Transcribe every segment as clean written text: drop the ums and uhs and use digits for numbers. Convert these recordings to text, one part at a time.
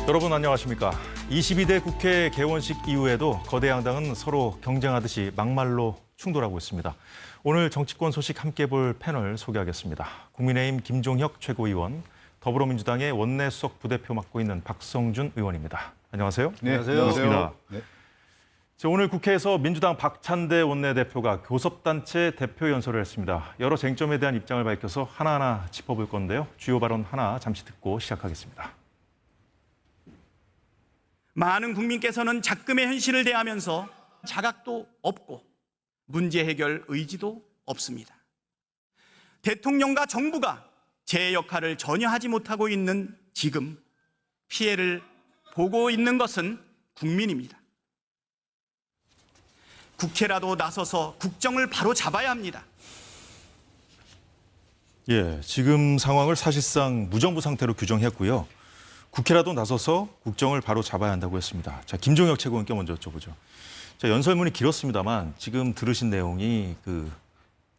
여러분 안녕하십니까. 22대 국회 개원식 이후에도 거대 양당은 서로 경쟁하듯이 막말로 충돌하고 있습니다. 오늘 정치권 소식 함께 볼 패널 소개하겠습니다. 국민의힘 김종혁 최고위원, 더불어민주당의 원내 수석 부대표 맡고 있는 박성준 의원입니다. 안녕하세요. 네, 반갑습니다. 네. 오늘 국회에서 민주당 박찬대 원내대표가 교섭단체 대표 연설을 했습니다. 여러 쟁점에 대한 입장을 밝혀서 하나하나 짚어볼 건데요. 주요 발언 하나 잠시 듣고 시작하겠습니다. 많은 국민께서는 작금의 현실을 대하면서 자각도 없고 문제 해결 의지도 없습니다. 대통령과 정부가 제 역할을 전혀 하지 못하고 있는 지금 피해를 보고 있는 것은 국민입니다. 국회라도 나서서 국정을 바로 잡아야 합니다. 지금 상황을 사실상 무정부 상태로 규정했고요. 국회라도 나서서 국정을 바로 잡아야 한다고 했습니다. 자, 김종혁 최고위원께 먼저 여쭤보죠. 자, 연설문이 길었습니다만 지금 들으신 내용이 그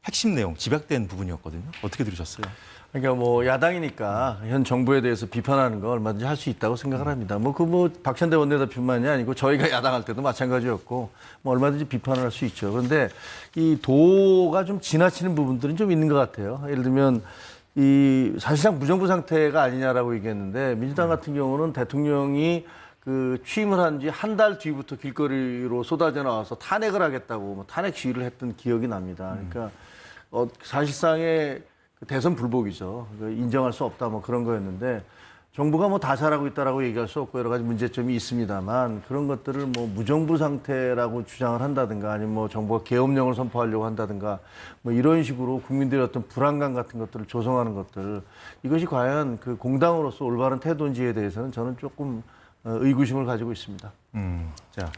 핵심 내용, 집약된 부분이었거든요. 어떻게 들으셨어요? 그러니까 뭐 야당이니까 현 정부에 대해서 비판하는 거 얼마든지 할 수 있다고 생각을 합니다. 박찬대 원내대표만이 아니고 저희가 야당할 때도 마찬가지였고 뭐 얼마든지 비판을 할 수 있죠. 그런데 이 도가 좀 지나치는 부분들은 좀 있는 것 같아요. 예를 들면 이 사실상 무정부 상태가 아니냐라고 얘기했는데 민주당 같은 경우는 대통령이 그 취임을 한 지 한 달 뒤부터 길거리로 쏟아져 나와서 탄핵을 하겠다고 뭐 탄핵 시위를 했던 기억이 납니다. 그러니까 사실상의 대선 불복이죠. 인정할 수 없다 뭐 그런 거였는데 정부가 뭐 다 잘하고 있다라고 얘기할 수 없고 여러 가지 문제점이 있습니다만 그런 것들을 뭐 무정부 상태라고 주장을 한다든가 아니면 뭐 정부가 계엄령을 선포하려고 한다든가 뭐 이런 식으로 국민들의 어떤 불안감 같은 것들을 조성하는 것들 이것이 과연 그 공당으로서 올바른 태도인지에 대해서는 저는 조금 의구심을 가지고 있습니다. 자,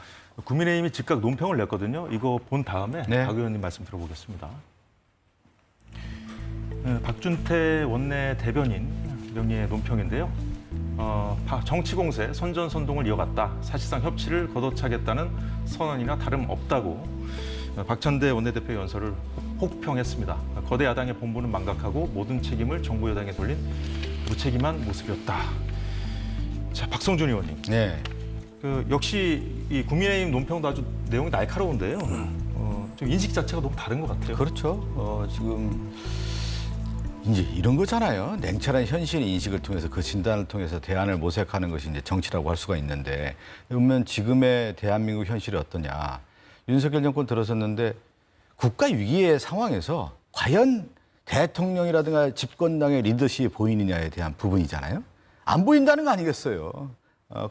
국민의힘이 즉각 논평을 냈거든요. 이거 본 다음에 박 의원님 말씀 들어보겠습니다. 박준태 원내 대변인 명의의 논평인데요. 정치 공세, 선전선동을 이어갔다. 사실상 협치를 걷어차겠다는 선언이나 다름없다고 박찬대 원내대표 연설을 혹평했습니다. 거대 야당의 본부는 망각하고 모든 책임을 정부 여당에 돌린 무책임한 모습이었다. 자, 박성준 의원님. 네. 역시 이 국민의힘 논평도 아주 내용이 날카로운데요. 좀 인식 자체가 너무 다른 것 같아요. 그렇죠. 지금 이제 이런 거잖아요. 냉철한 현실 인식을 통해서 그 진단을 통해서 대안을 모색하는 것이 이제 정치라고 할 수가 있는데 그러면 지금의 대한민국 현실이 어떠냐. 윤석열 정권 들어섰는데 국가 위기의 상황에서 과연 대통령이라든가 집권당의 리더십이 보이느냐에 대한 부분이잖아요. 안 보인다는 거 아니겠어요.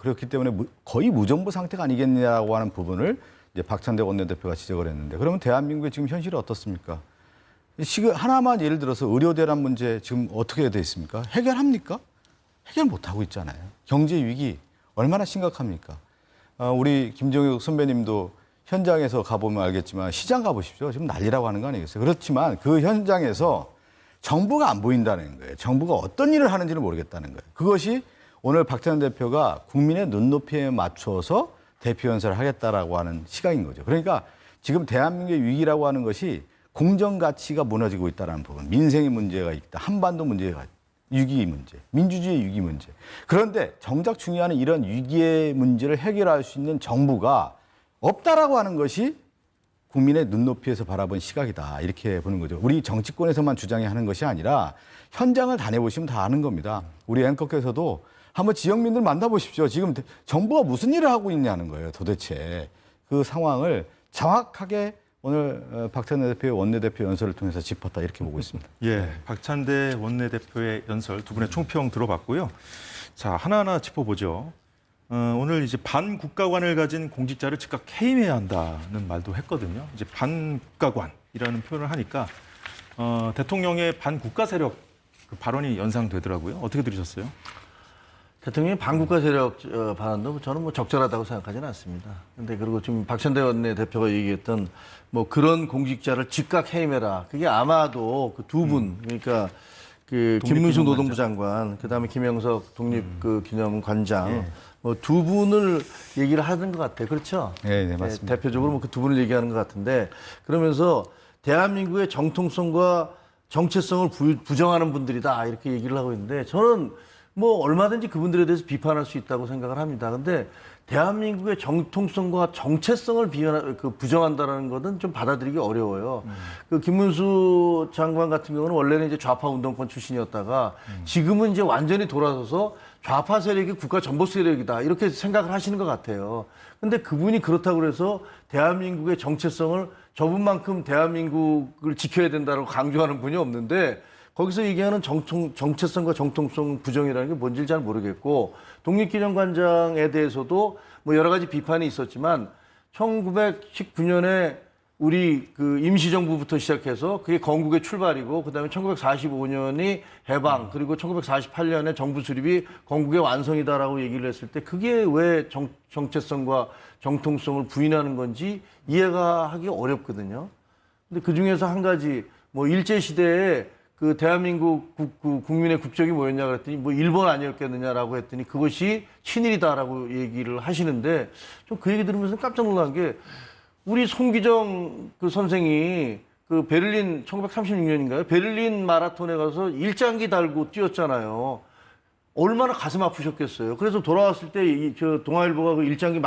그렇기 때문에 거의 무정부 상태가 아니겠냐고 하는 부분을 이제 박찬대 원내대표가 지적을 했는데 그러면 대한민국의 지금 현실이 어떻습니까? 지금 하나만 예를 들어서 의료 대란 문제 지금 어떻게 돼 있습니까? 해결합니까? 해결 못 하고 있잖아요. 경제 위기 얼마나 심각합니까? 우리 김종혁 선배님도 현장에서 가보면 알겠지만 시장 가보십시오. 지금 난리라고 하는 거 아니겠어요? 그렇지만 그 현장에서 정부가 안 보인다는 거예요. 정부가 어떤 일을 하는지를 모르겠다는 거예요. 그것이 오늘 박찬대 대표가 국민의 눈높이에 맞춰서 대표 연설을 하겠다라고 하는 시각인 거죠. 그러니까 지금 대한민국의 위기라고 하는 것이 공정 가치가 무너지고 있다는 부분, 민생의 문제가 있다, 한반도 문제가 위기 문제, 민주주의 위기 문제. 그런데 정작 중요한 이런 위기의 문제를 해결할 수 있는 정부가 없다라고 하는 것이 국민의 눈높이에서 바라본 시각이다. 이렇게 보는 거죠. 우리 정치권에서만 주장해 하는 것이 아니라 현장을 다녀보시면 다 아는 겁니다. 우리 앵커께서도 한번 지역민들 만나보십시오. 지금 정부가 무슨 일을 하고 있냐는 거예요. 도대체 그 상황을 정확하게 오늘 박찬대 대표의 원내대표 연설을 통해서 짚었다 이렇게 보고 있습니다. 박찬대 원내대표의 연설 두 분의 총평 들어봤고요. 자, 하나하나 짚어보죠. 오늘 이제 반국가관을 가진 공직자를 즉각 해임해야 한다는 말도 했거든요. 이제 반국가관이라는 표현을 하니까 대통령의 반국가 세력 그 발언이 연상되더라고요. 어떻게 들으셨어요? 대통령의 반국가 세력 발언도 저는 뭐 적절하다고 생각하지는 않습니다. 근데 그리고 지금 박찬대 원내대표가 얘기했던 뭐 그런 공직자를 즉각 해임해라. 그게 아마도 그 두 분, 그러니까 그 김문수 노동부 장관, 그다음에 김영석 독립기념관장 뭐 두 분을 얘기를 하는 것 같아요. 그렇죠? 네, 맞습니다. 대표적으로 뭐 그 두 분을 얘기하는 것 같은데 그러면서 대한민국의 정통성과 정체성을 부정하는 분들이다 이렇게 얘기를 하고 있는데 저는 뭐 얼마든지 그분들에 대해서 비판할 수 있다고 생각을 합니다. 근데 대한민국의 정통성과 정체성을 부정한다는 것은 좀 받아들이기 어려워요. 그 김문수 장관 같은 경우는 원래는 이제 좌파 운동권 출신이었다가 지금은 이제 완전히 돌아서서 좌파 세력이 국가 전복 세력이다 이렇게 생각을 하시는 것 같아요. 근데 그분이 그렇다고 해서 대한민국의 정체성을 저분만큼 대한민국을 지켜야 된다고 강조하는 분이 없는데 거기서 얘기하는 정체성과 정통성 부정이라는 게 뭔지 잘 모르겠고 독립기념관장에 대해서도 뭐 여러 가지 비판이 있었지만 1919년에 우리 그 임시정부부터 시작해서 그게 건국의 출발이고 그다음에 1945년이 해방 그리고 1948년에 정부 수립이 건국의 완성이다라고 얘기를 했을 때 그게 왜 정체성과 정통성을 부인하는 건지 이해가 하기 어렵거든요. 근데 그 중에서 한 가지 뭐 일제시대에 그 대한민국 국민의 국적이 뭐였냐 그랬더니 뭐 일본 아니었겠느냐라고 했더니 그것이 친일이다라고 얘기를 하시는데 좀 그 얘기 들으면서 깜짝 놀란 게 우리 송기정 그 선생이 그 베를린 1936년인가요? 베를린 마라톤에 가서 일장기 달고 뛰었잖아요. 얼마나 가슴 아프셨겠어요. 그래서 돌아왔을 때 저 동아일보가 그 일장기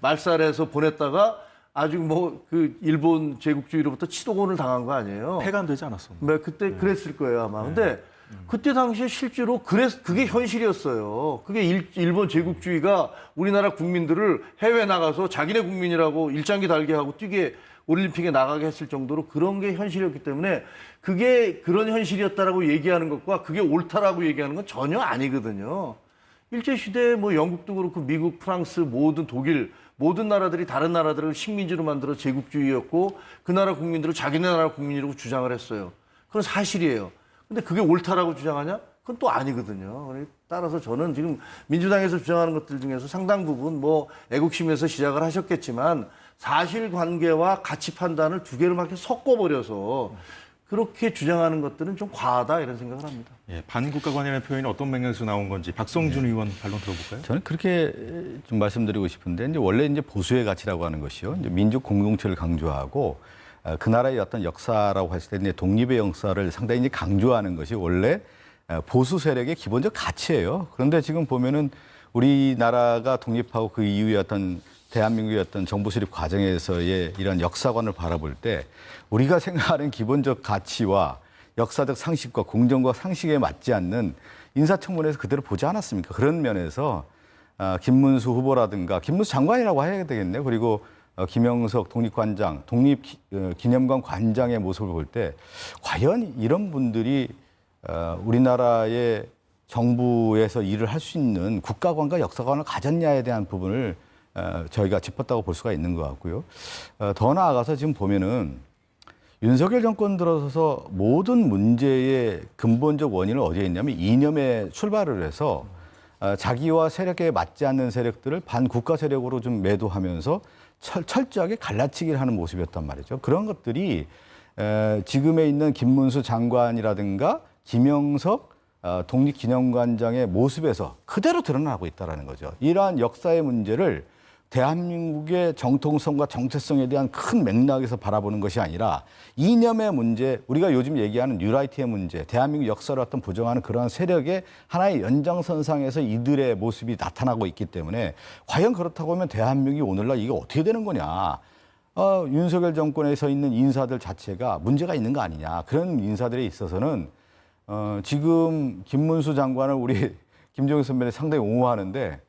말살해서 보냈다가 아주 뭐 그 일본 제국주의로부터 치도곤을 당한 거 아니에요? 폐간되지 않았습니다. 네, 그때 그랬을 거예요 아마. 근데 그때 당시에 실제로 그게 현실이었어요. 그게 일본 제국주의가 우리나라 국민들을 해외 나가서 자기네 국민이라고 일장기 달게 하고 뛰게 올림픽에 나가게 했을 정도로 그런 게 현실이었기 때문에 그게 그런 현실이었다라고 얘기하는 것과 그게 옳다라고 얘기하는 건 전혀 아니거든요. 일제시대에 뭐 영국도 그렇고 미국, 프랑스, 모든 독일 모든 나라들이 다른 나라들을 식민지로 만들어 제국주의였고 그 나라 국민들을 자기네 나라 국민이라고 주장을 했어요. 그건 사실이에요. 근데 그게 옳다라고 주장하냐? 그건 또 아니거든요. 따라서 저는 지금 민주당에서 주장하는 것들 중에서 상당 부분 뭐 애국심에서 시작을 하셨겠지만 사실관계와 가치 판단을 두 개를 막 이렇게 섞어버려서 그렇게 주장하는 것들은 좀 과하다 이런 생각을 합니다. 예, 반국가관이라는 표현이 어떤 맥락에서 나온 건지 박성준 의원 반론 들어볼까요? 저는 그렇게 좀 말씀드리고 싶은데 이제 원래 이제 보수의 가치라고 하는 것이요. 이제 민족 공동체를 강조하고 그 나라의 어떤 역사라고 했을 때 이제 독립의 역사를 상당히 이제 강조하는 것이 원래 보수 세력의 기본적 가치예요. 그런데 지금 보면은 우리나라가 독립하고 그 이후에 어떤 대한민국의 어떤 정부 수립 과정에서의 이런 역사관을 바라볼 때 우리가 생각하는 기본적 가치와 역사적 상식과 공정과 상식에 맞지 않는 인사청문회에서 그대로 보지 않았습니까? 그런 면에서 김문수 후보라든가 김문수 장관이라고 해야 되겠네요. 그리고 김영석 독립관장, 독립기념관 관장의 모습을 볼 때 과연 이런 분들이 우리나라의 정부에서 일을 할 수 있는 국가관과 역사관을 가졌냐에 대한 부분을 저희가 짚었다고 볼 수가 있는 것 같고요. 더 나아가서 지금 보면은 윤석열 정권 들어서서 모든 문제의 근본적 원인을 어디에 있냐면 이념에 출발을 해서 자기와 세력에 맞지 않는 세력들을 반국가 세력으로 좀 매도하면서 철저하게 갈라치기를 하는 모습이었단 말이죠. 그런 것들이 지금에 있는 김문수 장관이라든가 김영석 독립기념관장의 모습에서 그대로 드러나고 있다는 거죠. 이러한 역사의 문제를 대한민국의 정통성과 정체성에 대한 큰 맥락에서 바라보는 것이 아니라 이념의 문제, 우리가 요즘 얘기하는 뉴라이트의 문제, 대한민국 역사를 어떤 부정하는 그러한 세력의 하나의 연장선상에서 이들의 모습이 나타나고 있기 때문에 과연 그렇다고 하면 대한민국이 오늘날 이게 어떻게 되는 거냐. 윤석열 정권에 서 있는 인사들 자체가 문제가 있는 거 아니냐. 그런 인사들에 있어서는 지금 김문수 장관을 우리 김종인 선배는 상당히 옹호하는데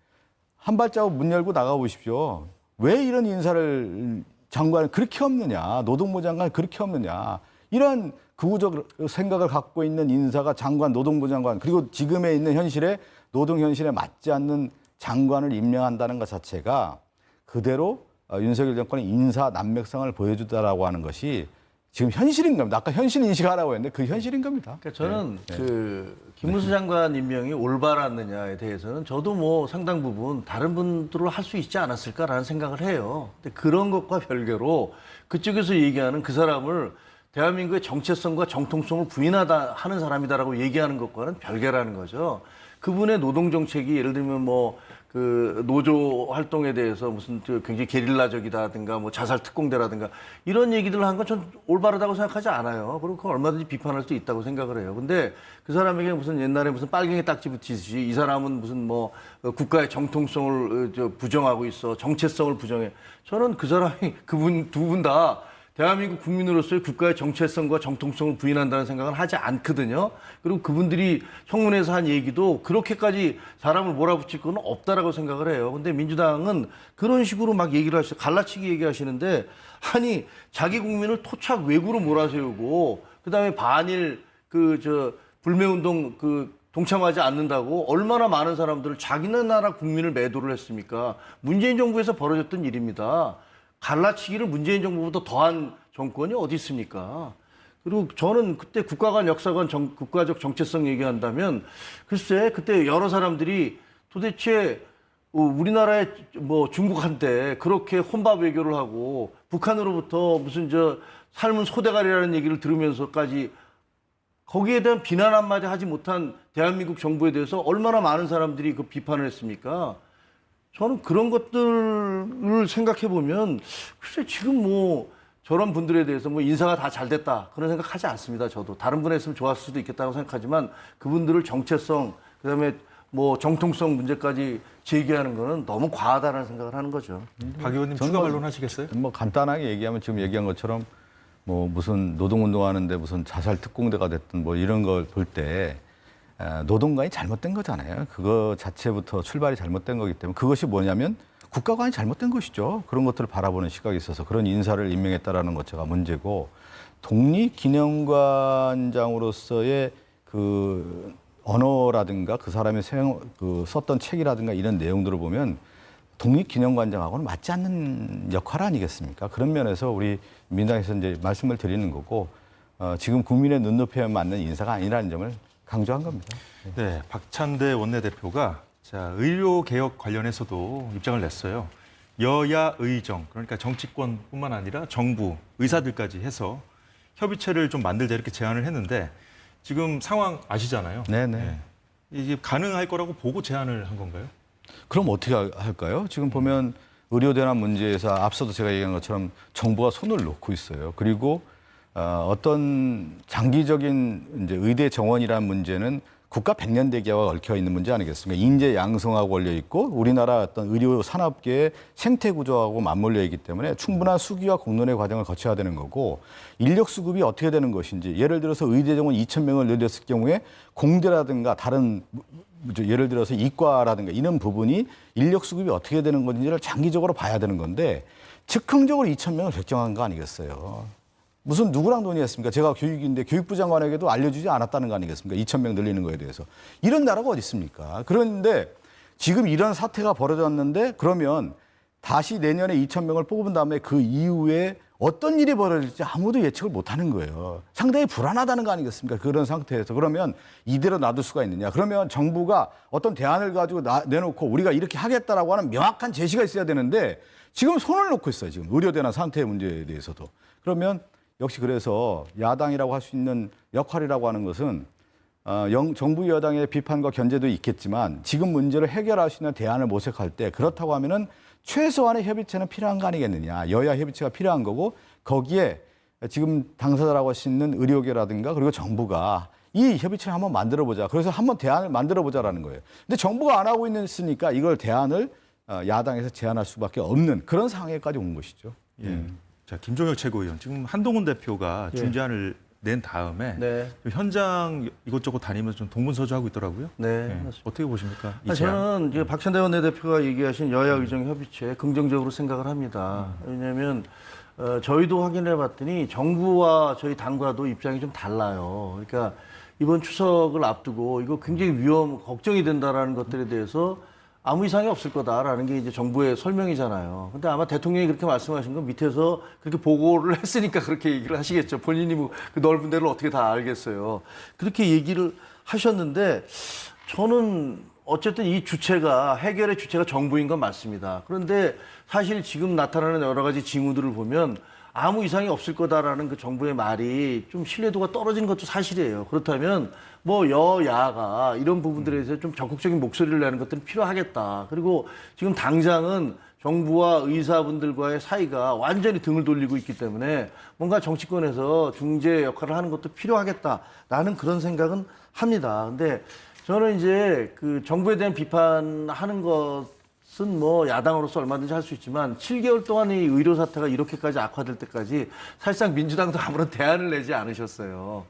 한 발자국 문 열고 나가 보십시오. 왜 이런 인사를 장관을 그렇게 없느냐. 노동부 장관 그렇게 없느냐. 이런 극우적 생각을 갖고 있는 인사가 장관, 노동부 장관 그리고 지금에 있는 현실에 노동 현실에 맞지 않는 장관을 임명한다는 것 자체가 그대로 윤석열 정권의 인사 난맥성을 보여주다라고 하는 것이 지금 현실인 겁니다. 아까 현실 인식하라고 했는데 그 현실인 겁니다. 그러니까 저는 그 김문수 장관 임명이 올바랐느냐에 대해서는 저도 뭐 상당 부분 다른 분들로 할 수 있지 않았을까라는 생각을 해요. 근데 그런 것과 별개로 그쪽에서 얘기하는 그 사람을 대한민국의 정체성과 정통성을 부인하다 하는 사람이다라고 얘기하는 것과는 별개라는 거죠. 그분의 노동 정책이 예를 들면 뭐 그 노조 활동에 대해서 무슨 굉장히 게릴라적이다든가 뭐 자살 특공대라든가 이런 얘기들을 한 건 전 올바르다고 생각하지 않아요. 그리고 그건 얼마든지 비판할 수 있다고 생각을 해요. 근데 그 사람에게 무슨 옛날에 무슨 빨갱이 딱지 붙이듯이 이 사람은 무슨 뭐 국가의 정통성을 부정하고 있어, 정체성을 부정해. 저는 그 사람이 그분 두 분 다 대한민국 국민으로서의 국가의 정체성과 정통성을 부인한다는 생각은 하지 않거든요. 그리고 그분들이 청문회에서 한 얘기도 그렇게까지 사람을 몰아붙일 건 없다라고 생각을 해요. 근데 민주당은 그런 식으로 막 얘기를 하시죠. 갈라치기 얘기하시는데 아니 자기 국민을 토착 외구로 몰아세우고 그다음에 반일 불매운동 동참하지 않는다고 얼마나 많은 사람들을 자기네 나라 국민을 매도를 했습니까? 문재인 정부에서 벌어졌던 일입니다. 갈라치기를 문재인 정부보다 더한 정권이 어디 있습니까? 그리고 저는 그때 국가 간 역사관 국가적 정체성 얘기한다면 글쎄 그때 여러 사람들이 도대체 우리나라의 뭐 중국한테 그렇게 혼밥 외교를 하고 북한으로부터 무슨 삶은 소대가리라는 얘기를 들으면서까지 거기에 대한 비난 한마디 하지 못한 대한민국 정부에 대해서 얼마나 많은 사람들이 그 비판을 했습니까? 저는 그런 것들을 생각해 보면 글쎄 지금 뭐 저런 분들에 대해서 뭐 인사가 다 잘 됐다 그런 생각하지 않습니다. 저도 다른 분 했으면 좋았을 수도 있겠다고 생각하지만 그분들을 정체성 그다음에 뭐 정통성 문제까지 제기하는 거는 너무 과하다는 생각을 하는 거죠. 박 의원님 추가 반론하시겠어요? 뭐 간단하게 얘기하면 지금 얘기한 것처럼 뭐 무슨 노동운동하는데 무슨 자살 특공대가 됐든 뭐 이런 걸 볼 때 노동관이 잘못된 거잖아요. 그거 자체부터 출발이 잘못된 거기 때문에 그것이 뭐냐면 국가관이 잘못된 것이죠. 그런 것들을 바라보는 시각이 있어서 그런 인사를 임명했다라는 것 자체가 문제고 독립기념관장으로서의 그 언어라든가 그 사람의 썼던 책이라든가 이런 내용들을 보면 독립기념관장하고는 맞지 않는 역할 아니겠습니까? 그런 면에서 우리 민당에서 이제 말씀을 드리는 거고 지금 국민의 눈높이에 맞는 인사가 아니라는 점을 강조한 겁니다. 네, 박찬대 원내대표가 의료 개혁 관련해서도 입장을 냈어요. 여야 의정, 그러니까 정치권뿐만 아니라 정부, 의사들까지 해서 협의체를 좀 만들자 이렇게 제안을 했는데 지금 상황 아시잖아요. 네네. 네. 이게 가능할 거라고 보고 제안을 한 건가요? 그럼 어떻게 할까요? 지금 보면 의료대란 문제에서 앞서도 제가 얘기한 것처럼 정부가 손을 놓고 있어요. 그리고 어떤 장기적인 이제 의대 정원이라는 문제는 국가 백년 대계와 얽혀 있는 문제 아니겠습니까? 인재 양성하고 걸려 있고 우리나라 어떤 의료 산업계의 생태 구조하고 맞물려 있기 때문에 충분한 수기와 공론의 과정을 거쳐야 되는 거고 인력 수급이 어떻게 되는 것인지 예를 들어서 의대 정원 2,000명을 늘렸을 경우에 공대라든가 다른 예를 들어서 이과라든가 이런 부분이 인력 수급이 어떻게 되는 건지를 장기적으로 봐야 되는 건데 즉흥적으로 2,000명을 결정한 거 아니겠어요? 무슨 누구랑 논의했습니까? 제가 교육인데 교육부 장관에게도 알려주지 않았다는 거 아니겠습니까? 2,000명 늘리는 거에 대해서. 이런 나라가 어디 있습니까? 그런데 지금 이런 사태가 벌어졌는데 그러면 다시 내년에 2,000명을 뽑은 다음에 그 이후에 어떤 일이 벌어질지 아무도 예측을 못하는 거예요. 상당히 불안하다는 거 아니겠습니까? 그런 상태에서. 그러면 이대로 놔둘 수가 있느냐. 그러면 정부가 어떤 대안을 가지고 내놓고 우리가 이렇게 하겠다라고 하는 명확한 제시가 있어야 되는데 지금 손을 놓고 있어요. 지금 의료대란 상태의 문제에 대해서도. 그러면 역시 그래서 야당이라고 할 수 있는 역할이라고 하는 것은 정부 여당의 비판과 견제도 있겠지만 지금 문제를 해결할 수 있는 대안을 모색할 때 그렇다고 하면은 최소한의 협의체는 필요한 거 아니겠느냐. 여야 협의체가 필요한 거고 거기에 지금 당사자라고 할 수 있는 의료계라든가 그리고 정부가 이 협의체를 한번 만들어보자. 그래서 한번 대안을 만들어보자라는 거예요. 근데 정부가 안 하고 있으니까 이걸 대안을 야당에서 제안할 수밖에 없는 그런 상황에까지 온 것이죠. 예. 자, 김종혁 최고위원, 지금 한동훈 대표가 중재안을 낸 다음에 네. 현장 이것저것 다니면서 좀 동분서주하고 있더라고요. 네. 예. 어떻게 보십니까? 이 제안? 저는 이제 박찬대 원내대표가 얘기하신 여야 의정 협의체 긍정적으로 생각을 합니다. 왜냐하면 저희도 확인해 봤더니 정부와 저희 당과도 입장이 좀 달라요. 그러니까 이번 추석을 앞두고 이거 굉장히 걱정이 된다라는 것들에 대해서 아무 이상이 없을 거다라는 게 이제 정부의 설명이잖아요. 근데 아마 대통령이 그렇게 말씀하신 건 밑에서 그렇게 보고를 했으니까 그렇게 얘기를 하시겠죠. 본인이 뭐 그 넓은 데를 어떻게 다 알겠어요. 그렇게 얘기를 하셨는데 저는 어쨌든 이 주체가 해결의 주체가 정부인 건 맞습니다. 그런데 사실 지금 나타나는 여러 가지 징후들을 보면 아무 이상이 없을 거다라는 그 정부의 말이 좀 신뢰도가 떨어진 것도 사실이에요. 그렇다면 뭐 여야가 이런 부분들에 대해서 좀 적극적인 목소리를 내는 것들은 필요하겠다. 그리고 지금 당장은 정부와 의사분들과의 사이가 완전히 등을 돌리고 있기 때문에 뭔가 정치권에서 중재 역할을 하는 것도 필요하겠다라는 그런 생각은 합니다. 근데 저는 이제 그 정부에 대한 비판하는 것은 뭐 야당으로서 얼마든지 할 수 있지만 7개월 동안 이 의료 사태가 이렇게까지 악화될 때까지 사실상 민주당도 아무런 대안을 내지 않으셨어요.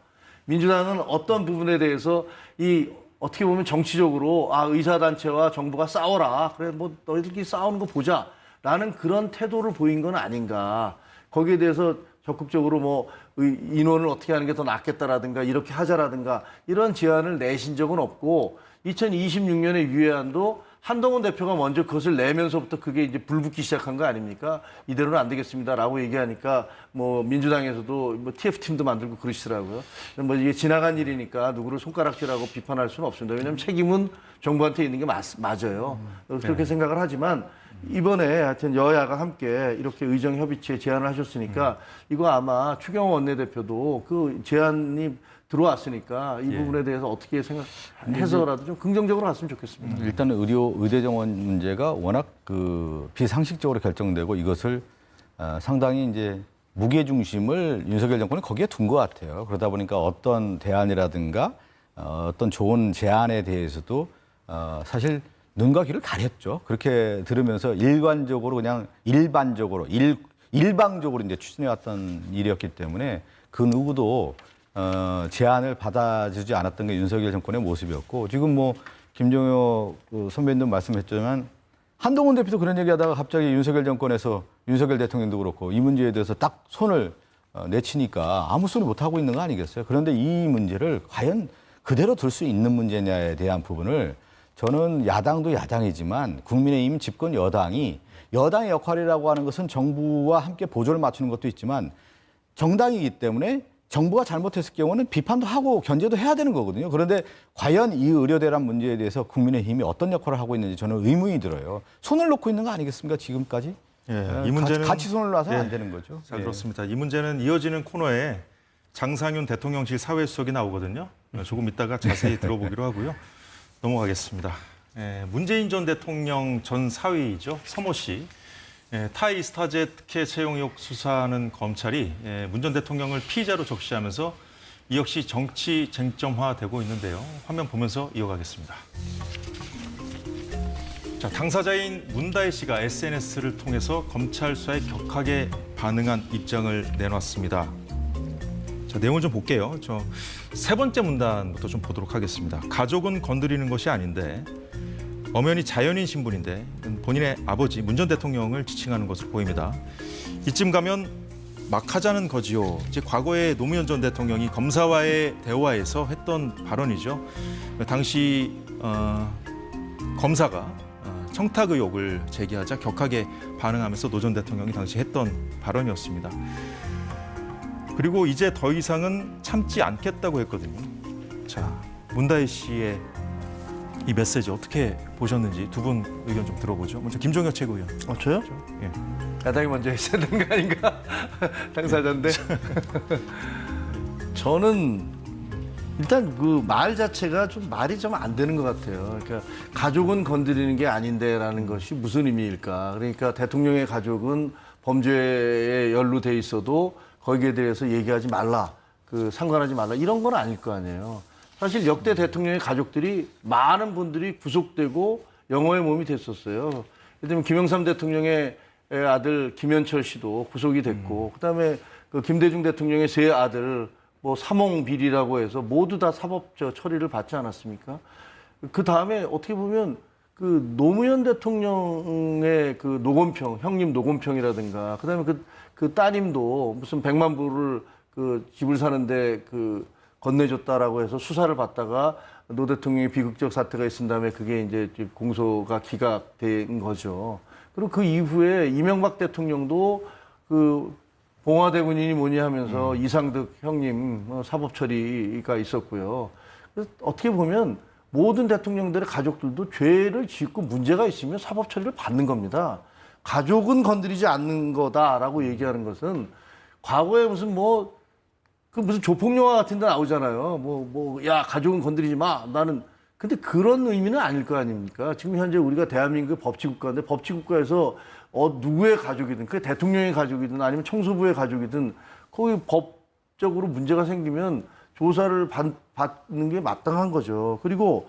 민주당은 어떤 부분에 대해서 이 어떻게 보면 정치적으로 의사단체와 정부가 싸워라. 그래 뭐 너희들끼리 싸우는 거 보자라는 그런 태도를 보인 건 아닌가. 거기에 대해서 적극적으로 뭐 인원을 어떻게 하는 게 더 낫겠다라든가 이렇게 하자라든가 이런 제안을 내신 적은 없고 2026년의 유예안도 한동훈 대표가 먼저 그것을 내면서부터 그게 이제 불붙기 시작한 거 아닙니까? 이대로는 안 되겠습니다라고 얘기하니까 뭐 민주당에서도 뭐 TF팀도 만들고 그러시더라고요. 뭐 이게 지나간 일이니까 누구를 손가락질하고 비판할 수는 없습니다. 왜냐하면 책임은 정부한테 있는 게 맞아요. 그렇게 생각을 하지만 이번에 하여튼 여야가 함께 이렇게 의정협의체에 제안을 하셨으니까 이거 아마 추경호 원내대표도 그 제안이 들어왔으니까 이 부분에 대해서 어떻게 생각해서라도 좀 긍정적으로 갔으면 좋겠습니다. 일단은 의대 정원 문제가 워낙 그 비상식적으로 결정되고 이것을 상당히 이제 무게 중심을 윤석열 정권이 거기에 둔 것 같아요. 그러다 보니까 어떤 대안이라든가 어떤 좋은 제안에 대해서도 사실 눈과 귀를 가렸죠. 그렇게 들으면서 일반적으로 일방적으로 이제 추진해왔던 일이었기 때문에 그 누구도 제안을 받아주지 않았던 게 윤석열 정권의 모습이었고 지금 뭐 김종혁 선배님도 말씀했지만 한동훈 대표도 그런 얘기하다가 갑자기 윤석열 정권에서 윤석열 대통령도 그렇고 이 문제에 대해서 딱 손을 내치니까 아무 소리 못 하고 있는 거 아니겠어요? 그런데 이 문제를 과연 그대로 둘 수 있는 문제냐에 대한 부분을 저는 야당도 야당이지만 국민의힘 집권 여당의 역할이라고 하는 것은 정부와 함께 보조를 맞추는 것도 있지만 정당이기 때문에 정부가 잘못했을 경우는 비판도 하고 견제도 해야 되는 거거든요. 그런데 과연 이 의료대란 문제에 대해서 국민의힘이 어떤 역할을 하고 있는지 저는 의문이 들어요. 손을 놓고 있는 거 아니겠습니까? 지금까지? 이 문제는 같이 손을 놔서는 안 되는 거죠. 자, 그렇습니다. 이 문제는 이어지는 코너에 장상윤 대통령실 사회수석이 나오거든요. 조금 이따가 자세히 들어보기로 하고요. 넘어가겠습니다. 문재인 전 대통령 전 사위이죠. 서모 씨. 타이 스타젯 특혜 채용 의혹 수사하는 검찰이 문 전 대통령을 피의자로 적시하면서 이 역시 정치 쟁점화되고 있는데요. 화면 보면서 이어가겠습니다. 자, 당사자인 문다혜 씨가 SNS를 통해서 검찰 수사에 격하게 반응한 입장을 내놨습니다. 자, 내용을 좀 볼게요. 세 번째 문단부터 좀 보도록 하겠습니다. 가족은 건드리는 것이 아닌데 엄연히 자연인 신분인데 본인의 아버지 문 전 대통령을 지칭하는 것으로 보입니다. 이쯤 가면 막 하자는 거지요. 이제 과거에 노무현 전 대통령이 검사와의 대화에서 했던 발언이죠. 당시 검사가 청탁 의혹을 제기하자 격하게 반응하면서 노 전 대통령이 당시 했던 발언이었습니다. 그리고 이제 더 이상은 참지 않겠다고 했거든요. 자, 문다혜 씨의 이 메시지 어떻게 보셨는지 두 분 의견 좀 들어보죠. 먼저 김종혁 최고위원. 저요? 예. 야당이 먼저 했어야 되는 거 아닌가? 당사자인데. 저는 일단 그 말 자체가 좀 말이 좀 안 되는 것 같아요. 그러니까 가족은 건드리는 게 아닌데라는 것이 무슨 의미일까? 그러니까 대통령의 가족은 범죄에 연루돼 있어도 거기에 대해서 얘기하지 말라, 상관하지 말라 이런 건 아닐 거 아니에요. 사실 역대 대통령의 가족들이 많은 분들이 구속되고 영호의 몸이 됐었어요. 예를 들면 김영삼 대통령의 아들 김현철 씨도 구속이 됐고, 그다음에 그 김대중 대통령의 세 아들 뭐 삼홍 비리라고 해서 모두 다 사법 처리를 받지 않았습니까? 그 다음에 어떻게 보면 그 노무현 대통령의 그 노건평, 형님 노건평이라든가, 그다음에 그 따님도 무슨 100만 불을 그 집을 사는데 건네줬다라고 해서 수사를 받다가 노 대통령이 비극적 사태가 있은 다음에 그게 이제 공소가 기각된 거죠. 그리고 그 이후에 이명박 대통령도 봉화대 군인이 뭐니 하면서 이상득 형님 사법 처리가 있었고요. 그래서 어떻게 보면 모든 대통령들의 가족들도 죄를 짓고 문제가 있으면 사법 처리를 받는 겁니다. 가족은 건드리지 않는 거다라고 얘기하는 것은 과거에 무슨 그 무슨 조폭 영화 같은 데 나오잖아요. 야, 가족은 건드리지 마. 나는. 근데 그런 의미는 아닐 거 아닙니까? 지금 현재 우리가 대한민국 법치국가인데 법치국가에서 누구의 가족이든, 그게 대통령의 가족이든 아니면 청소부의 가족이든 거기 법적으로 문제가 생기면 조사를 받는 게 마땅한 거죠. 그리고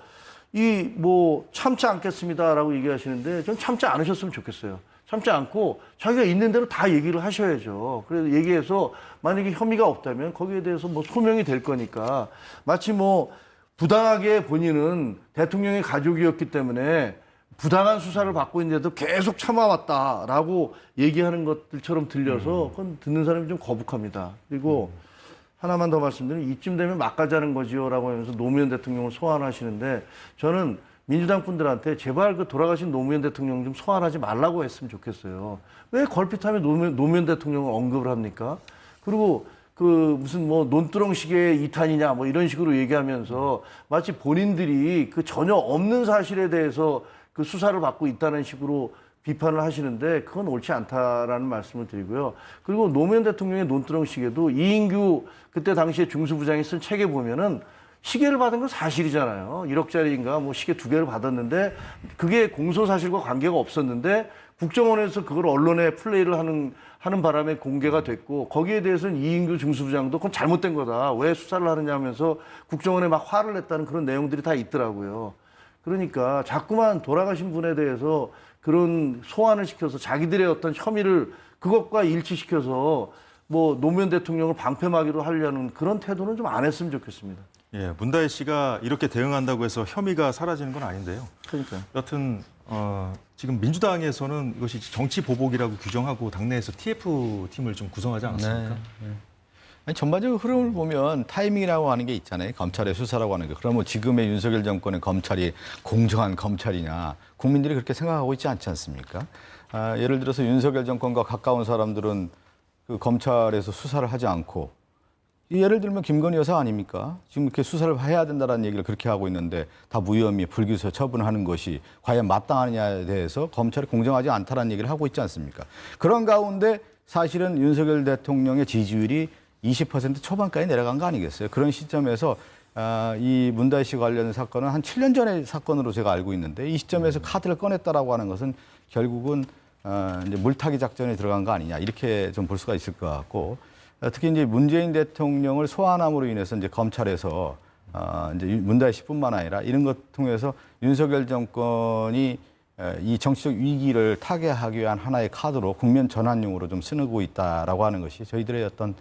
참지 않겠습니다라고 얘기하시는데 전 참지 않으셨으면 좋겠어요. 참지 않고 자기가 있는 대로 다 얘기를 하셔야죠. 그래서 얘기해서 만약에 혐의가 없다면 거기에 대해서 소명이 될 거니까 마치 부당하게 본인은 대통령의 가족이었기 때문에 부당한 수사를 받고 있는데도 계속 참아왔다라고 얘기하는 것들처럼 들려서 그건 듣는 사람이 좀 거북합니다. 그리고 하나만 더 말씀드리면 이쯤 되면 막가자는 거지요라고 하면서 노무현 대통령을 소환하시는데 저는 민주당 분들한테 제발 그 돌아가신 노무현 대통령 좀 소환하지 말라고 했으면 좋겠어요. 왜 걸핏하면 노무현 대통령을 언급을 합니까? 그리고 무슨 논두렁식의 2탄이냐 이런 식으로 얘기하면서 마치 본인들이 그 전혀 없는 사실에 대해서 그 수사를 받고 있다는 식으로 비판을 하시는데 그건 옳지 않다라는 말씀을 드리고요. 그리고 노무현 대통령의 논두렁식에도 이인규 그때 당시에 중수부장이 쓴 책에 보면은 시계를 받은 건 사실이잖아요. 1억짜리인가 시계 2개를 받았는데 그게 공소사실과 관계가 없었는데 국정원에서 그걸 언론에 플레이를 하는 바람에 공개가 됐고 거기에 대해서는 이인규 중수부장도 그건 잘못된 거다. 왜 수사를 하느냐 하면서 국정원에 막 화를 냈다는 그런 내용들이 다 있더라고요. 그러니까 자꾸만 돌아가신 분에 대해서 그런 소환을 시켜서 자기들의 어떤 혐의를 그것과 일치시켜서 노무현 대통령을 방패막이로 하려는 그런 태도는 좀 안 했으면 좋겠습니다. 예, 문다혜 씨가 이렇게 대응한다고 해서 혐의가 사라지는 건 아닌데요. 그러니까요. 여튼 지금 민주당에서는 이것이 정치 보복이라고 규정하고 당내에서 TF팀을 좀 구성하지 않았습니까? 네. 아니, 전반적인 흐름을 보면 타이밍이라고 하는 게 있잖아요. 검찰의 수사라고 하는 게. 그러면 지금의 윤석열 정권의 검찰이 공정한 검찰이냐. 국민들이 그렇게 생각하고 있지 않지 않습니까? 예를 들어서 윤석열 정권과 가까운 사람들은 그 검찰에서 수사를 하지 않고 예를 들면 김건희 여사 아닙니까? 지금 이렇게 수사를 해야 된다는 얘기를 그렇게 하고 있는데 다 무혐의, 불기소 처분하는 것이 과연 마땅하느냐에 대해서 검찰이 공정하지 않다는 얘기를 하고 있지 않습니까? 그런 가운데 사실은 윤석열 대통령의 지지율이 20% 초반까지 내려간 거 아니겠어요? 그런 시점에서 이 문다혜 씨 관련 사건은 한 7년 전의 사건으로 제가 알고 있는데 이 시점에서 카드를 꺼냈다라고 하는 것은 결국은 이제 물타기 작전에 들어간 거 아니냐 이렇게 좀 볼 수가 있을 것 같고 특히 이제 문재인 대통령을 소환함으로 인해서 이제 검찰에서 이제 문다혜 씨뿐만 아니라 이런 것 통해서 윤석열 정권이 이 정치적 위기를 타개하기 위한 하나의 카드로 국면 전환용으로 좀 쓰고 있다라고 하는 것이 저희들의 어떤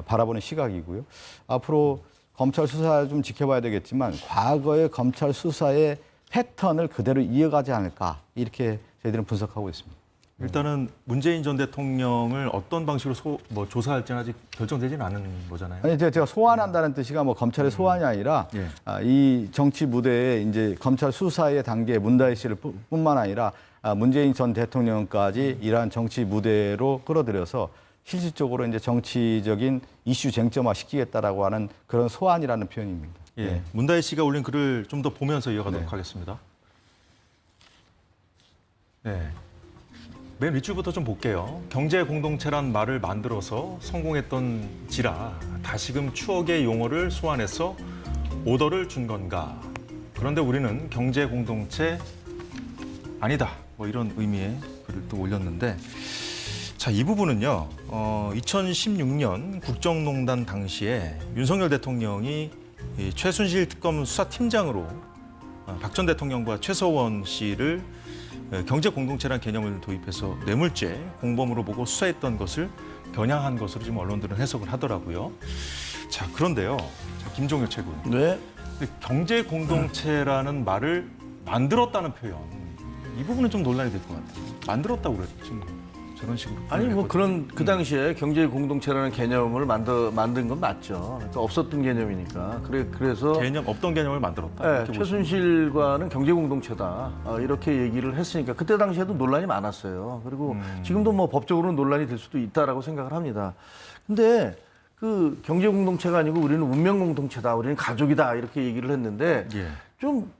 바라보는 시각이고요. 앞으로 검찰 수사 좀 지켜봐야 되겠지만 과거의 검찰 수사의 패턴을 그대로 이어가지 않을까 이렇게 저희들은 분석하고 있습니다. 일단은 문재인 전 대통령을 어떤 방식으로 조사할지는 아직 결정되지는 않은 거잖아요. 아니 제가 소환한다는 뜻이가 검찰의 소환이 아니라 예. 이 정치 무대에 이제 검찰 수사의 단계 문다혜 씨를 뿐만 아니라 문재인 전 대통령까지 이러한 정치 무대로 끌어들여서 실질적으로 이제 정치적인 이슈 쟁점화 시키겠다라고 하는 그런 소환이라는 표현입니다. 예. 네. 문다혜 씨가 올린 글을 좀 더 보면서 이어가도록 하겠습니다. 네. 맨 윗줄부터 좀 볼게요. 경제 공동체란 말을 만들어서 성공했던 지라 다시금 추억의 용어를 소환해서 오더를 준 건가. 그런데 우리는 경제 공동체 아니다. 이런 의미의 글을 또 올렸는데 자, 이 부분은요. 2016년 국정농단 당시에 윤석열 대통령이 이 최순실 특검 수사팀장으로 박 전 대통령과 최서원 씨를 경제 공동체라는 개념을 도입해서 뇌물죄 공범으로 보고 수사했던 것을 겨냥한 것으로 지금 언론들은 해석을 하더라고요. 자, 그런데요. 자, 김종효 최군. 네. 경제 공동체라는 말을 만들었다는 표현. 이 부분은 좀 논란이 될 것 같아요. 만들었다고 그랬죠. 저런 식으로. 아니 그 당시에 경제 공동체라는 개념을 만든 건 맞죠. 그러니까 없었던 개념이니까. 그래서 개념 없던 개념을 만들었다. 네, 이렇게 최순실과는 경제 공동체다. 이렇게 얘기를 했으니까 그때 당시에도 논란이 많았어요. 그리고 지금도 법적으로는 논란이 될 수도 있다라고 생각을 합니다. 근데 그 경제 공동체가 아니고 우리는 운명 공동체다. 우리는 가족이다. 이렇게 얘기를 했는데 예. 좀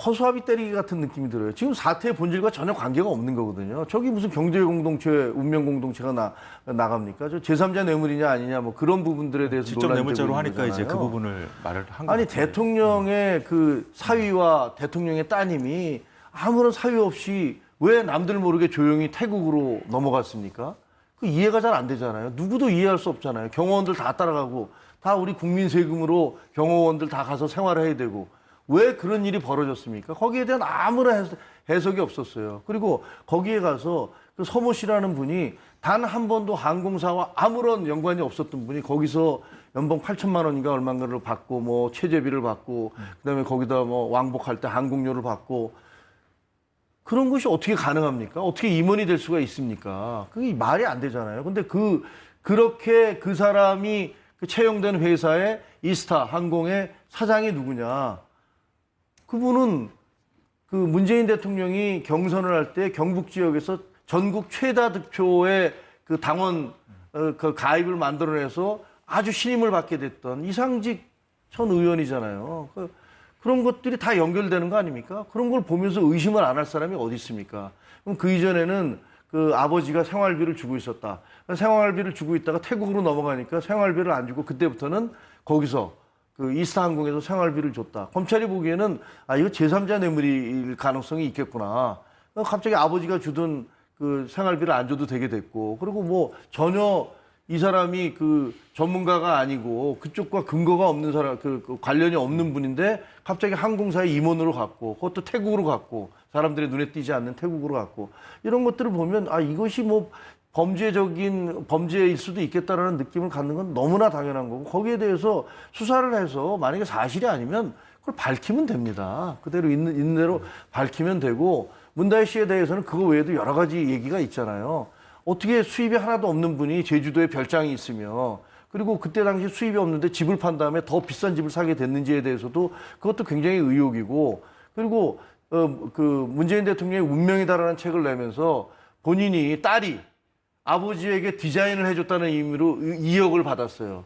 허수아비 때리기 같은 느낌이 들어요. 지금 사태의 본질과 전혀 관계가 없는 거거든요. 저기 무슨 경제 공동체, 운명 공동체가 나갑니까? 저 제3자 뇌물이냐 아니냐 뭐 그런 부분들에 대해서 직접 논란이 뇌물자로 되고 있는 하니까 이제 그 거잖아요. 부분을 말을 한 아니 거죠. 대통령의 그 사위와 대통령의 따님이 아무런 사유 없이 왜 남들 모르게 조용히 태국으로 넘어갔습니까? 그 이해가 잘 안 되잖아요. 누구도 이해할 수 없잖아요. 경호원들 다 따라가고 다 우리 국민 세금으로 경호원들 다 가서 생활을 해야 되고 왜 그런 일이 벌어졌습니까? 거기에 대한 아무런 해석이 없었어요. 그리고 거기에 가서 그 서모 씨라는 분이 단 한 번도 항공사와 아무런 연관이 없었던 분이 거기서 연봉 8천만 원인가 얼마인가를 받고 뭐 체재비를 받고 그다음에 거기다 뭐 왕복할 때 항공료를 받고 그런 것이 어떻게 가능합니까? 어떻게 임원이 될 수가 있습니까? 그게 말이 안 되잖아요. 근데 그렇게 그 사람이 그 채용된 회사의 이스타 항공의 사장이 누구냐? 그분은 그 문재인 대통령이 경선을 할 때 경북 지역에서 전국 최다 득표의 그 당원 그 가입을 만들어내서 아주 신임을 받게 됐던 이상직 전 의원이잖아요. 그런 것들이 다 연결되는 거 아닙니까? 그런 걸 보면서 의심을 안 할 사람이 어디 있습니까? 그럼 그 이전에는 그 아버지가 생활비를 주고 있었다. 생활비를 주고 있다가 태국으로 넘어가니까 생활비를 안 주고 그때부터는 거기서 그 이스타 항공에서 생활비를 줬다. 검찰이 보기에는 아 이거 제3자 뇌물일 가능성이 있겠구나. 갑자기 아버지가 주던 그 생활비를 안 줘도 되게 됐고 그리고 뭐 전혀 이 사람이 그 전문가가 아니고 그쪽과 근거가 없는 사람 그 관련이 없는 분인데 갑자기 항공사의 임원으로 갔고 그것도 태국으로 갔고 사람들의 눈에 띄지 않는 태국으로 갔고 이런 것들을 보면 아 이것이 뭐 범죄적인 범죄일 수도 있겠다라는 느낌을 갖는 건 너무나 당연한 거고 거기에 대해서 수사를 해서 만약에 사실이 아니면 그걸 밝히면 됩니다. 그대로 있는 대로 밝히면 되고 문다혜 씨에 대해서는 그거 외에도 여러 가지 얘기가 있잖아요. 어떻게 수입이 하나도 없는 분이 제주도에 별장이 있으며 그리고 그때 당시 수입이 없는데 집을 판 다음에 더 비싼 집을 사게 됐는지에 대해서도 그것도 굉장히 의혹이고 그리고 그 문재인 대통령의 운명이다라는 책을 내면서 본인이 딸이 아버지에게 디자인을 해줬다는 의미로 2억을 받았어요.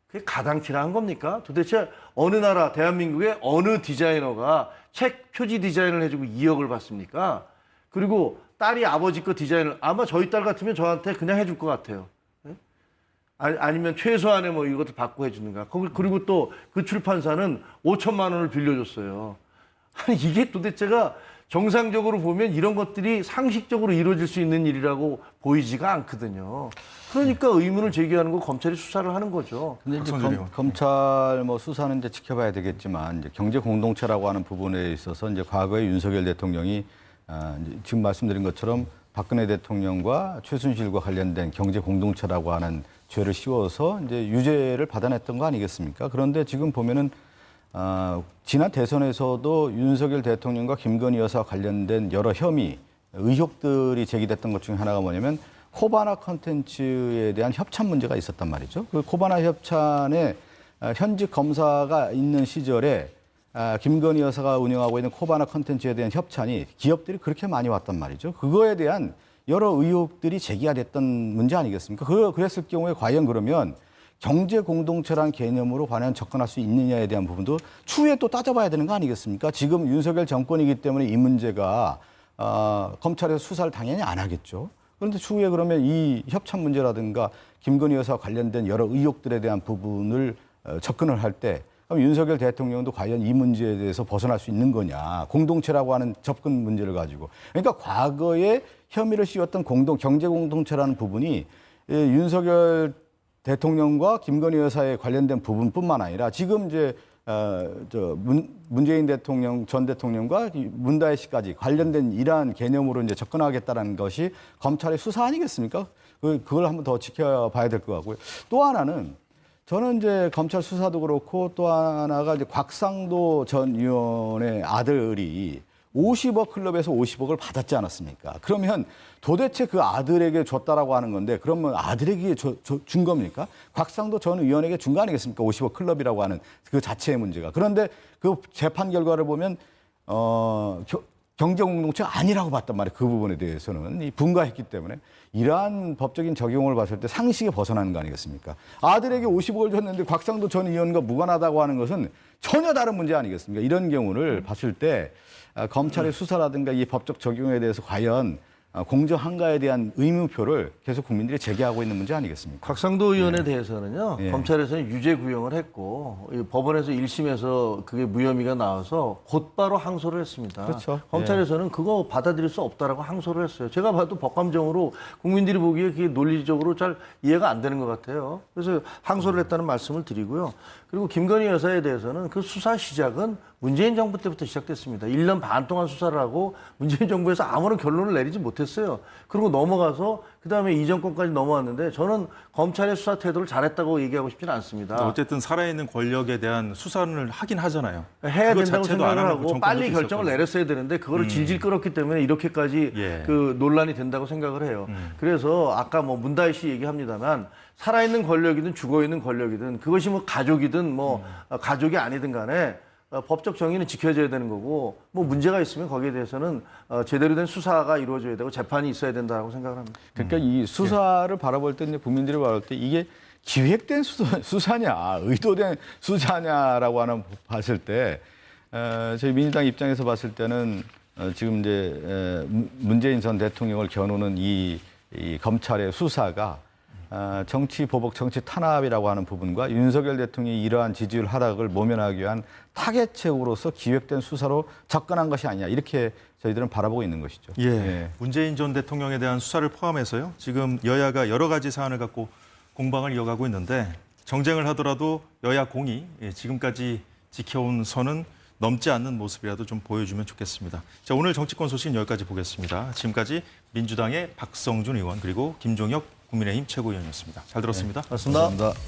그게 가당키나 한 겁니까? 도대체 어느 나라 대한민국의 어느 디자이너가 책 표지 디자인을 해주고 2억을 받습니까? 그리고 딸이 아버지 거 디자인을 아마 저희 딸 같으면 저한테 그냥 해줄 것 같아요. 아니면 최소한의 뭐 이것도 받고 해주는가. 그리고 또 그 출판사는 5천만 원을 빌려줬어요. 아니 이게 도대체가 정상적으로 보면 이런 것들이 상식적으로 이루어질 수 있는 일이라고 보이지가 않거든요. 그러니까 의문을 제기하는 거 검찰이 수사를 하는 거죠. 근데 이제 박성준 의원. 검찰 뭐 수사는 이제 지켜봐야 되겠지만 이제 경제 공동체라고 하는 부분에 있어서 이제 과거에 윤석열 대통령이 이제 지금 말씀드린 것처럼 박근혜 대통령과 최순실과 관련된 경제 공동체라고 하는 죄를 씌워서 이제 유죄를 받아냈던 거 아니겠습니까? 그런데 지금 보면은 지난 대선에서도 윤석열 대통령과 김건희 여사와 관련된 여러 혐의, 의혹들이 제기됐던 것 중에 하나가 뭐냐면 코바나 컨텐츠에 대한 협찬 문제가 있었단 말이죠. 그 코바나 협찬에 현직 검사가 있는 시절에 김건희 여사가 운영하고 있는 코바나 컨텐츠에 대한 협찬이 기업들이 그렇게 많이 왔단 말이죠. 그거에 대한 여러 의혹들이 제기가 됐던 문제 아니겠습니까? 그랬을 경우에 과연 그러면 경제 공동체라는 개념으로 과연 접근할 수 있느냐에 대한 부분도 추후에 또 따져봐야 되는 거 아니겠습니까? 지금 윤석열 정권이기 때문에 이 문제가 검찰에서 수사를 당연히 안 하겠죠. 그런데 추후에 그러면 이 협찬 문제라든가 김건희 여사와 관련된 여러 의혹들에 대한 부분을 접근을 할 때 그럼 윤석열 대통령도 과연 이 문제에 대해서 벗어날 수 있는 거냐. 공동체라고 하는 접근 문제를 가지고. 그러니까 과거에 혐의를 씌웠던 경제 공동체라는 부분이 윤석열 대통령과 김건희 여사에 관련된 부분뿐만 아니라 지금 이제 문재인 대통령 전 대통령과 문다혜 씨까지 관련된 이러한 개념으로 이제 접근하겠다는 것이 검찰의 수사 아니겠습니까? 그걸 한번 더 지켜봐야 될 것 같고요. 또 하나는 저는 이제 검찰 수사도 그렇고 또 하나가 이제 곽상도 전 의원의 아들이 50억 클럽에서 50억을 받았지 않았습니까? 그러면 도대체 그 아들에게 줬다라고 하는 건데 그러면 아들에게 준 겁니까? 곽상도 전 의원에게 준 거 아니겠습니까? 50억 클럽이라고 하는 그 자체의 문제가. 그런데 그 재판 결과를 보면 경제공동체가 아니라고 봤단 말이에요. 그 부분에 대해서는 분가했기 때문에 이러한 법적인 적용을 봤을 때 상식에 벗어나는 거 아니겠습니까? 아들에게 50억을 줬는데 곽상도 전 의원과 무관하다고 하는 것은 전혀 다른 문제 아니겠습니까? 이런 경우를 봤을 때 검찰의 수사라든가 이 법적 적용에 대해서 과연 공정한가에 대한 의문표를 계속 국민들이 제기하고 있는 문제 아니겠습니까? 곽상도 의원에 대해서는요, 예. 검찰에서는 유죄 구형을 했고, 이 법원에서 1심에서 그게 무혐의가 나와서 곧바로 항소를 했습니다. 그렇죠. 검찰에서는 그거 받아들일 수 없다라고 항소를 했어요. 제가 봐도 법감정으로 국민들이 보기에 그게 논리적으로 잘 이해가 안 되는 것 같아요. 그래서 항소를 했다는 말씀을 드리고요. 그리고 김건희 여사에 대해서는 그 수사 시작은 문재인 정부 때부터 시작됐습니다. 1년 반 동안 수사를 하고 문재인 정부에서 아무런 결론을 내리지 못했어요. 그리고 넘어가서 그다음에 이 정권까지 넘어왔는데 저는 검찰의 수사 태도를 잘했다고 얘기하고 싶지는 않습니다. 어쨌든 살아있는 권력에 대한 수사를 하긴 하잖아요. 해야 그거 된다고 자체도 안 생각을 하고 하고 빨리 정권도 결정을 있었거든요. 내렸어야 되는데 그거를 질질 끌었기 때문에 이렇게까지 예. 그 논란이 된다고 생각을 해요. 그래서 아까 뭐 문다희 씨 얘기합니다만 살아있는 권력이든 죽어있는 권력이든 그것이 뭐 가족이든 뭐 가족이 아니든 간에 법적 정의는 지켜져야 되는 거고 뭐 문제가 있으면 거기에 대해서는 제대로 된 수사가 이루어져야 되고 재판이 있어야 된다고 생각을 합니다. 그러니까 이 수사를 바라볼 때 이제 국민들이 바라볼 때 이게 기획된 수사냐, 의도된 수사냐라고 하는 봤을 때 저희 민주당 입장에서 봤을 때는 지금 이제 문재인 전 대통령을 겨누는 이 검찰의 수사가 정치 보복, 정치 탄압이라고 하는 부분과 윤석열 대통령이 이러한 지지율 하락을 모면하기 위한 타겟책으로서 기획된 수사로 접근한 것이 아니냐 이렇게 저희들은 바라보고 있는 것이죠. 예. 문재인 전 대통령에 대한 수사를 포함해서요. 지금 여야가 여러 가지 사안을 갖고 공방을 이어가고 있는데 정쟁을 하더라도 여야 공이 지금까지 지켜온 선은 넘지 않는 모습이라도 좀 보여주면 좋겠습니다. 자, 오늘 정치권 소식은 여기까지 보겠습니다. 지금까지 민주당의 박성준 의원 그리고 김종혁 국민의힘 최고위원이었습니다. 잘 들었습니다. 맞습니다. 감사합니다.